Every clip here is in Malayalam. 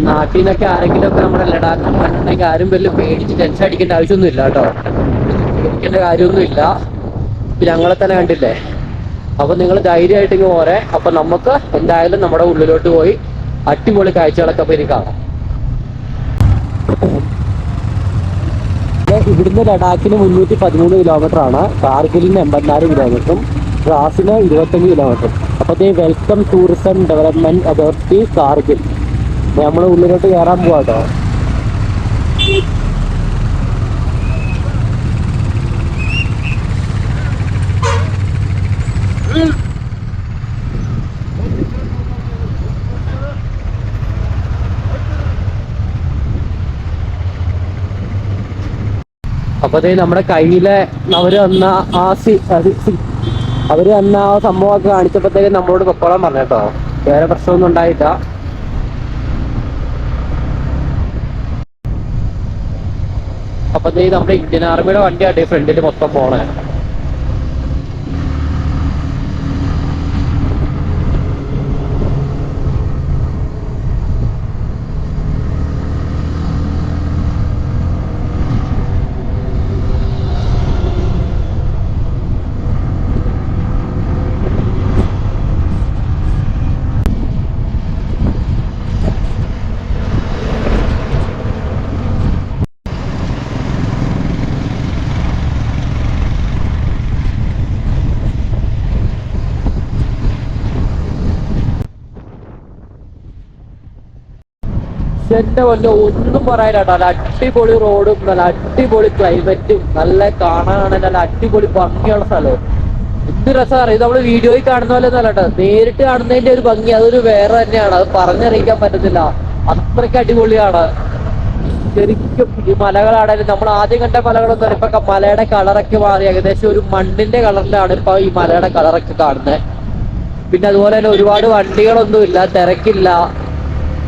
നാട്ടിൽ നിന്നൊക്കെ ആരെങ്കിലും ഒക്കെ നമ്മുടെ ലഡാക്ക് കണ്ടിട്ടുണ്ടെങ്കിൽ ആരും വലിയ പേടിച്ച് ടെൻഷൻ അടിക്കേണ്ട ആവശ്യമൊന്നും ഇല്ല കേട്ടോ. പേടിക്കേണ്ട കാര്യമൊന്നുമില്ല. ഞങ്ങളെ തന്നെ കണ്ടില്ലേ. അപ്പൊ നിങ്ങൾ ധൈര്യമായിട്ട് ഇങ്ങ് പോരെ. അപ്പൊ നമുക്ക് എന്തായാലും നമ്മുടെ ഉള്ളിലോട്ട് പോയി അടിപൊളി കാഴ്ചകളൊക്കെ പോയി കാണാം. ഇവിടുന്ന് ലഡാക്കിന് 313 കിലോമീറ്റർ ആണ്, കാർഗിലിന് 84 കിലോമീറ്ററും ദ്രാസിന് 25 കിലോമീറ്ററും. അപ്പൊ welcome tourism development authority Kargil. നമ്മൾ ഉള്ളിലോട്ട് കയറാൻ പോവാട്ടോ. അപ്പൊ നമ്മുടെ കയ്യിലെ അവര് തന്ന അവര് തന്ന ആ സംഭവമൊക്കെ കാണിച്ചപ്പോഴത്തേക്കും നമ്മളോട് പൊക്കോളാൻ പറഞ്ഞു കേട്ടോ. വേറെ പ്രശ്നമൊന്നും ഉണ്ടായില്ല. അപ്പൊ നമ്മുടെ ഇന്ത്യൻ ആർമിയുടെ വണ്ടിയാട്ടെ ഫ്രണ്ടിൽ മൊത്തം പോണേ. എന്റെ വല്ല ഒന്നും പറയാനാട്ടോ. നല്ല അടിപൊളി റോഡും നല്ല അടിപൊളി ക്ലൈമറ്റും നല്ല കാണാനാണ് നല്ല അടിപൊളി ഭംഗിയുള്ള സ്ഥലവും. എന്ത് രസമാണ് ഇത്. നമ്മള് വീഡിയോയിൽ കാണുന്ന പോലെ ഒന്നും അല്ലട്ടോ, നേരിട്ട് കാണുന്നതിന്റെ ഒരു ഭംഗി അതൊരു വേറെ തന്നെയാണ്. അത് പറഞ്ഞറിയിക്കാൻ പറ്റത്തില്ല, അത്രയ്ക്ക് അടിപൊളിയാണ്. ശരിക്കും ഈ മലകളാണെങ്കിലും നമ്മൾ ആദ്യം കണ്ട മലകളൊന്നും ഇപ്പൊ മലയുടെ കളറൊക്കെ മാറി ഏകദേശം ഒരു മണ്ണിന്റെ കളറിലാണ് ഇപ്പൊ ഈ മലയുടെ കളറൊക്കെ കാണുന്നത്. പിന്നെ അതുപോലെ തന്നെ ഒരുപാട് വണ്ടികളൊന്നും ഇല്ല, തിരക്കില്ല.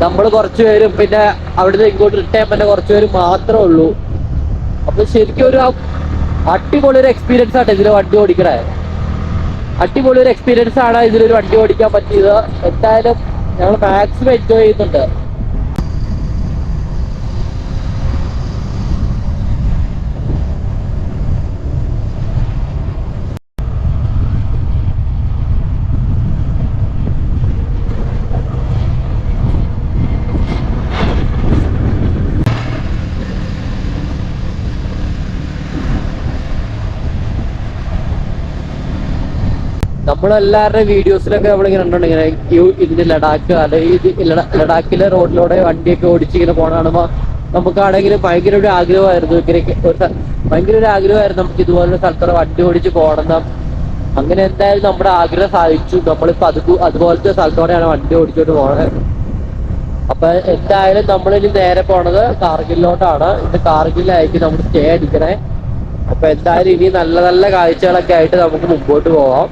നമ്മൾ കുറച്ചു പേരും പിന്നെ അവിടുന്ന് ഇങ്ങോട്ട് റിട്ടേൺ തന്നെ കുറച്ചു പേരും മാത്രമേ ഉള്ളൂ. അപ്പൊ ശരിക്കും ഒരു അടിപൊളി ഒരു എക്സ്പീരിയൻസ് ആണ് ഇതിൽ വണ്ടി ഓടിക്കണേ. അടിപൊളി ഒരു എക്സ്പീരിയൻസ് ആണ് ഇതിലൊരു വണ്ടി ഓടിക്കാൻ പറ്റിയത്. എന്തായാലും ഞങ്ങൾ മാക്സിമം എൻജോയ് ചെയ്യുന്നുണ്ട്. നമ്മളെല്ലാവരുടെ വീഡിയോസിലൊക്കെ നമ്മളിങ്ങനെ കണ്ടിട്ടുണ്ടെങ്കിൽ ഇതിന്റെ ലഡാക്ക് അല്ലെങ്കിൽ ലഡാക്കിലെ റോഡിലൂടെ വണ്ടിയൊക്കെ ഓടിച്ച് ഇങ്ങനെ പോകണ കാണുമ്പോൾ നമുക്കാണെങ്കിൽ ഭയങ്കര ഒരു ആഗ്രഹമായിരുന്നു. ഭയങ്കര ഒരു ആഗ്രഹമായിരുന്നു നമുക്ക് ഇതുപോലൊരു സ്ഥലത്തോടെ വണ്ടി ഓടിച്ച് പോകണം. അങ്ങനെ എന്തായാലും നമ്മുടെ ആഗ്രഹം സാധിച്ചു. നമ്മളിപ്പോ അതുപോലത്തെ സ്ഥലത്തോടെയാണ് വണ്ടി ഓടിച്ചോണ്ട് പോണത്. അപ്പൊ എന്തായാലും നമ്മളിനി നേരെ പോണത് കാർഗിലിലോട്ടാണ്. ഇത് കാർഗിലായിരിക്കും നമ്മൾ സ്റ്റേ അടിക്കണേ. അപ്പൊ എന്തായാലും ഇനി നല്ല നല്ല കാഴ്ചകളൊക്കെ ആയിട്ട് നമുക്ക് മുമ്പോട്ട് പോവാം.